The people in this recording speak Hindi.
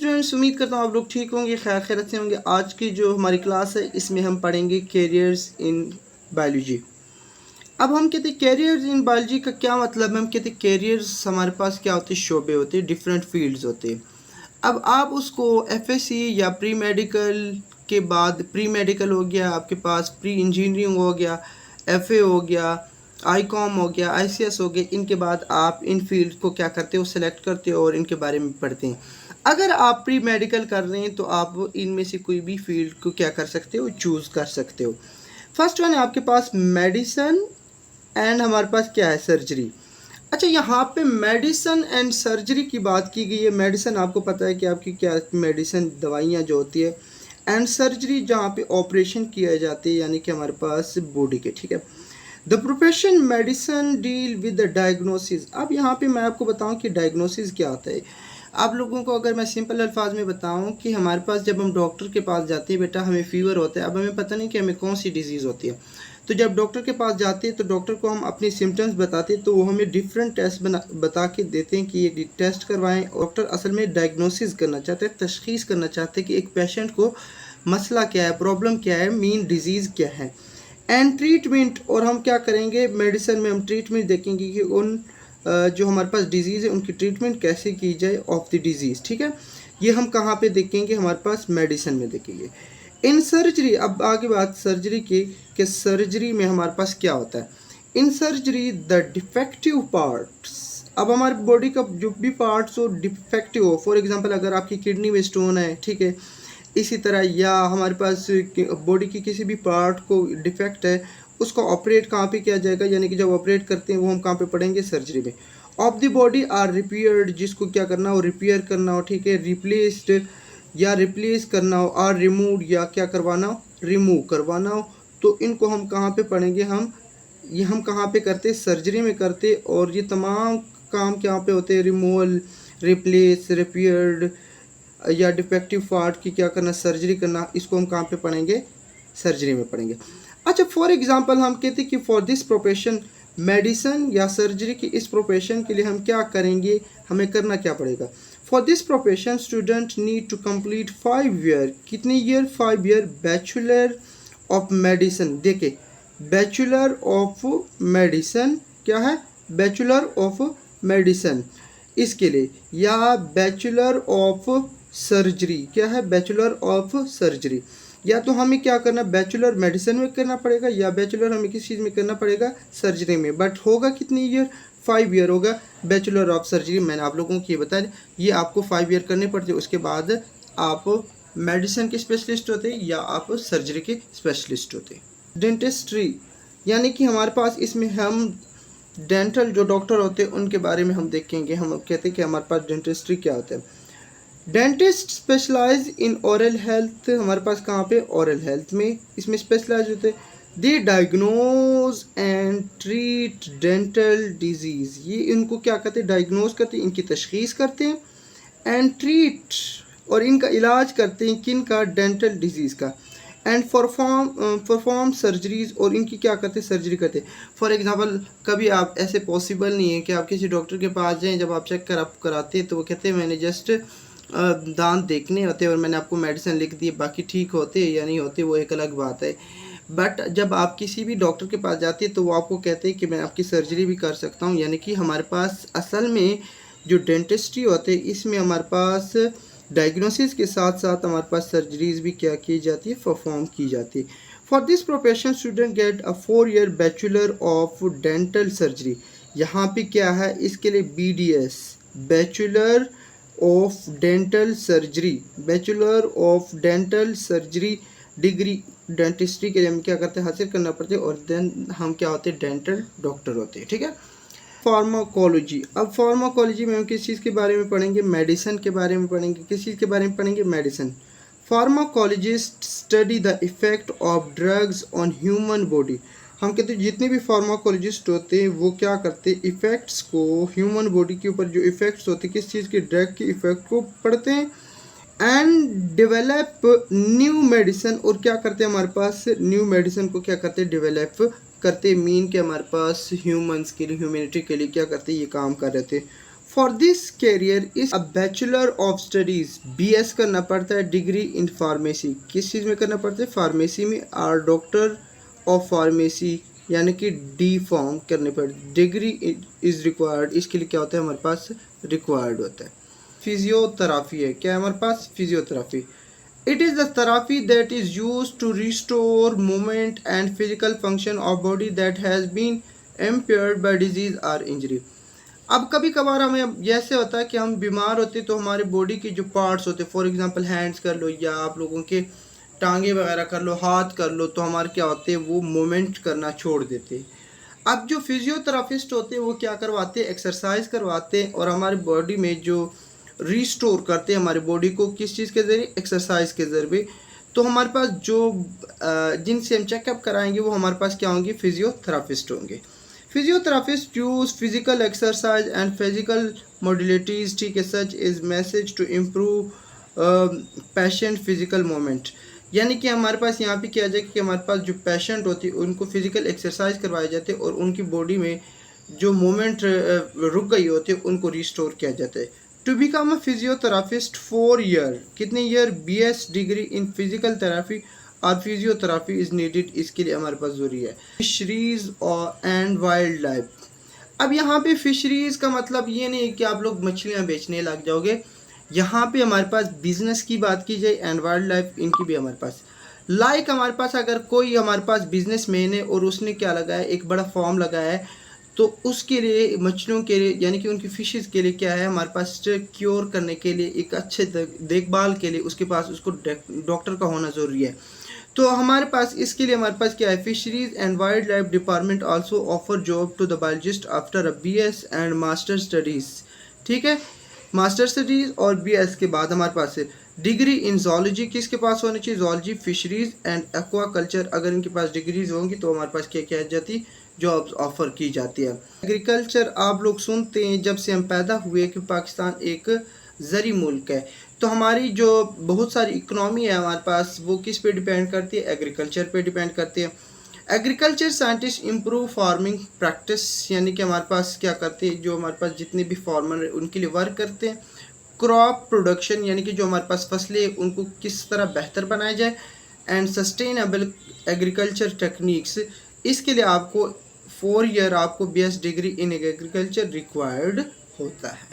स्टूडेंट्स, उम्मीद करता हूँ आप लोग ठीक होंगे, खैर खैरियत से होंगे। आज की जो हमारी क्लास है इसमें हम पढ़ेंगे कैरियर्स इन बायोलॉजी। अब हम कहते हैं कैरियर्स इन बायोलॉजी का क्या मतलब है। हम कहते हैं कैरियर्स हमारे पास क्या होते हैं, शोबे होते हैं, डिफरेंट फील्ड्स होते हैं। अब आप उसको एफएससी या प्री मेडिकल के बाद, प्री मेडिकल हो गया आपके पास, प्री इंजीनियरिंग हो गया, एफए हो गया, आईकॉम हो गया, आईसीएस हो गया, इनके बाद आप इन फील्ड को क्या करते हो, सेलेक्ट करते हो और इनके बारे में पढ़ते हैं। अगर आप प्री मेडिकल कर रहे हैं तो आप इनमें से कोई भी फील्ड को क्या कर सकते हो, चूज़ कर सकते हो। फर्स्ट वन है आपके पास मेडिसिन एंड हमारे पास क्या है, सर्जरी। अच्छा, यहाँ पे मेडिसिन एंड सर्जरी की बात की गई है। मेडिसिन आपको पता है कि आपकी क्या मेडिसिन दवाइयाँ जो होती है, एंड सर्जरी जहाँ पे ऑपरेशन किया जाते हैं, यानी कि हमारे पास बॉडी के, ठीक है। The profession medicine deal with the diagnosis. अब यहाँ पे मैं आपको बताऊँ कि डायग्नोसिस क्या होता है। आप लोगों को अगर मैं सिंपल अल्फाज में बताऊँ कि हमारे पास जब हम डॉक्टर के पास जाते हैं, बेटा हमें फ़ीवर होता है, अब हमें पता नहीं कि हमें कौन सी डिजीज़ होती है। तो जब डॉक्टर के पास जाते हैं तो डॉक्टर को हम अपनी सिम्टम्स बताते हैं, तो वो हमें डिफरेंट टेस्ट बता के देते हैं कि ये टेस्ट करवाएं। डॉक्टर असल में डायग्नोसिस करना चाहते हैं, तशख़ीस करना चाहते हैं कि एक पेशेंट को मसला क्या है, प्रॉब्लम क्या है, मेन डिजीज़ क्या है। एंड ट्रीटमेंट, और हम क्या करेंगे, मेडिसिन में हम ट्रीटमेंट देखेंगे कि उन जो हमारे पास डिजीज़ है उनकी ट्रीटमेंट कैसे की जाए ऑफ द डिजीज़, ठीक है। ये हम कहाँ पे देखेंगे, हमारे पास मेडिसिन में देखेंगे। इन सर्जरी, अब आगे बात सर्जरी की कि सर्जरी में हमारे पास क्या होता है। In surgery the defective parts, अब हमारी बॉडी का जो भी पार्ट्स हो डिफेक्टिव हो, फॉर एग्जांपल अगर आपकी किडनी में स्टोन है, ठीक है, इसी तरह या हमारे पास बॉडी की किसी भी पार्ट को डिफेक्ट है, उसको ऑपरेट कहाँ पे किया जाएगा, यानी कि जब ऑपरेट करते हैं वो हम कहाँ पे पढ़ेंगे, सर्जरी में। Of the body are repaired, जिसको क्या करना हो, रिपेयर करना हो, ठीक है, रिप्लेस्ड या रिप्लेस करना हो, आर रिमूव या क्या करवाना हो, रिमूव करवाना हो, तो इनको हम कहाँ पे पढ़ेंगे, ये हम कहाँ पे करते, सर्जरी में करते। और ये तमाम काम क्या पे होते हैं, रिमूवल, रिप्लेस, रिपेयर्ड या डिफेक्टिव पार्ट की क्या करना, सर्जरी करना, इसको हम कहाँ पे पढ़ेंगे, सर्जरी में पढ़ेंगे। अच्छा, फॉर एग्जांपल हम कहते हैं कि फॉर दिस प्रोफेशन, मेडिसिन या सर्जरी की इस प्रोफेशन के लिए हम क्या करेंगे, हमें करना क्या पड़ेगा। For this profession student need to complete 5 year, कितने year, 5 year, bachelor of medicine. देखिए, बैचलर ऑफ मेडिसिन क्या है, बैचलर ऑफ मेडिसिन इसके लिए, या बैचलर ऑफ सर्जरी क्या है, बैचलर ऑफ सर्जरी। या तो हमें क्या करना, बैचलर मेडिसिन में करना पड़ेगा या बैचलर हमें किस चीज़ में करना पड़ेगा, सर्जरी में। बट होगा कितनी ईयर, 5 ईयर होगा बैचलर ऑफ सर्जरी। मैंने आप लोगों को ये बताया, ये आपको 5 ईयर करने पड़ते हैं। उसके बाद आप मेडिसिन के स्पेशलिस्ट होते हैं या आप सर्जरी के स्पेशलिस्ट होते हैं। डेंटिस्ट्री, यानी कि हमारे पास इसमें हम डेंटल जो डॉक्टर होते हैं उनके बारे में हम देखेंगे। हम कहते हैं कि हमारे पास डेंटिस्ट्री क्या होता है। Dentist specialise in oral health, हमारे पास कहाँ पे, ओरल हेल्थ में इसमें स्पेशलाइज होते हैं। They diagnose and treat dental disease, ये इनको क्या करते हैं, डायग्नोज करते हैं, इनकी तशख़ीस करते हैं, एंड ट्रीट और इनका इलाज करते हैं, किन का, डेंटल डिजीज़ का, एंड परफॉर्म सर्जरीज, और इनकी क्या करते हैं, सर्जरी करते हैं। फॉर एग्जांपल कभी आप ऐसे पॉसिबल नहीं है कि आप किसी डॉक्टर के पास जाएं, जब आप चेक कराते हैं तो वो कहते हैं मैंने जस्ट दांत देखने होते हैं और मैंने आपको मेडिसिन लिख दी, बाकी ठीक होते या नहीं होते वो एक अलग बात है। बट जब आप किसी भी डॉक्टर के पास जाते हैं तो वो आपको कहते हैं कि मैं आपकी सर्जरी भी कर सकता हूँ। यानी कि हमारे पास असल में जो डेंटिस्ट्री होते हैं इसमें हमारे पास डायग्नोसिस के साथ साथ हमारे पास सर्जरीज भी क्या की जाती है, परफॉर्म की जाती है। For this profession student get a 4 year bachelor of dental surgery. यहाँ पे क्या है, इसके लिए BDS, bachelor of dental surgery, bachelor of dental surgery degree dentistry के लिए हम क्या करते हैं, हासिल करना पड़ता है, और देन हम क्या होते हैं, डेंटल डॉक्टर होते हैं, ठीक है। फार्माकोलॉजी, अब फार्माकोलॉजी में हम किस चीज़ के बारे में पढ़ेंगे, मेडिसिन के बारे में पढ़ेंगे। किस चीज़ के बारे में पढ़ेंगे, medicine. Pharmacologist study the effect of drugs on human body. हम कहते हैं जितने भी फार्माकोलॉजिस्ट होते हैं वो क्या करते हैं, इफ़ेक्ट्स को ह्यूमन बॉडी के ऊपर जो इफ़ेक्ट्स होते हैं किस चीज़ के, ड्रग के इफ़ेक्ट को पढ़ते हैं, एंड डेवलप न्यू मेडिसिन, और क्या करते हैं, हमारे पास न्यू मेडिसिन को क्या करते हैं, डेवलप करते, मीन के हमारे पास ह्यूमंस के लिए, ह्यूमैनिटी के लिए क्या करते, ये काम कर रहे थे। For this career is a bachelor of studies, BS करना पड़ता है, डिग्री इन फार्मेसी, किस चीज़ में करना पड़ता है, फार्मेसी में, और डॉक्टर ऑफ फार्मेसी यानी कि डी फॉर्म करने पड़ती, डिग्री इज़ रिक्वायर्ड, इसके लिए क्या होता है हमारे पास, रिक्वायर्ड होता है। फिजियोथेरापी है, क्या है हमारे पास, physiotherapy. It is the therapy that is use to restore movement and physical function of body that has been impaired by disease और इंजरी। अब कभी कभार हमें ऐसे होता है कि हम बीमार होते तो हमारे बॉडी के जो पार्ट्स होते, फॉर एग्जांपल हैंड्स कर लो या आप लोगों के टांगे वगैरह कर लो, हाथ कर लो, तो हमारे क्या होते हैं, वो मूवमेंट करना छोड़ देते हैं। अब जो फिजियोथेरापिस्ट होते हैं वो क्या करवाते हैं, एक्सरसाइज करवाते हैं और हमारी बॉडी में जो रिस्टोर करते हैं हमारी बॉडी को, किस चीज़ के ज़रिए, एक्सरसाइज के ज़रिए। तो हमारे पास जो जिनसे हम चेकअप कराएंगे वो हमारे पास क्या होंगे, फिजियोथेरापिस्ट होंगे। Physiotherapist use physical exercise and physical modalities, ठीक है, such is massage to improve patient physical movement. यानी कि हमारे पास यहाँ पे किया जाए कि हमारे पास जो पेशेंट होती है उनको फिजिकल एक्सरसाइज करवाए जाते हैं और उनकी बॉडी में जो मूवमेंट रुक गई होती है उनको रिस्टोर किया जाता है। To become a physiotherapist 4 year, कितने year, BS degree in physical therapy और फिजियोथेरापी इज़ नीडेड, इसके लिए हमारे पास ज़रूरी है। फिशरीज़ और एंड वाइल्ड लाइफ। अब यहाँ पे फिशरीज़ का मतलब ये नहीं है कि आप लोग मछलियाँ बेचने लग जाओगे, यहाँ पे हमारे पास बिजनेस की बात की जाए, एंड वाइल्ड लाइफ इनकी भी हमारे पास, लाइक हमारे पास अगर कोई हमारे पास बिजनेस मैन है और उसने क्या लगाया, एक बड़ा फॉर्म लगाया है, तो उसके लिए मछलियों के लिए यानी कि उनकी फिशेज़ के लिए क्या है, हमारे पास क्योर करने के लिए, एक अच्छे देखभाल के लिए उसके पास उसको डॉक्टर का होना ज़रूरी है। तो हमारे पास इसके लिए हमारे पास क्या है, fisheries and wildlife department also offer job to the biologist after a BS and master studies, ठीक है, मास्टर स्टडीज़ और BS के बाद हमारे पास है डिग्री इन जोलॉजी, किसके पास होनी चाहिए, zoology, fisheries and aqua culture. अगर इनके पास डिग्रीज होंगी तो हमारे पास क्या क्या जाती, जॉब्स ऑफर की जाती है। एग्रीकल्चर आप लोग सुनते हैं जब से हम पैदा हुए कि पाकिस्तान एक ज़री मुल्क है, तो हमारी जो बहुत सारी इकनॉमी है हमारे पास वो किस पे डिपेंड करती है, एग्रीकल्चर पे डिपेंड करती है। Agriculture scientist improve farming practice, यानी कि हमारे पास क्या करते हैं, जो हमारे पास जितने भी फार्मर हैं उनके लिए वर्क करते हैं। क्रॉप प्रोडक्शन, यानी कि जो हमारे पास फसलें उनको किस तरह बेहतर बनाया जाए। एंड सस्टेनेबल एग्रीकल्चर टेक्निक्स, इसके लिए आपको 4 ईयर आपको BS degree in agriculture required होता है।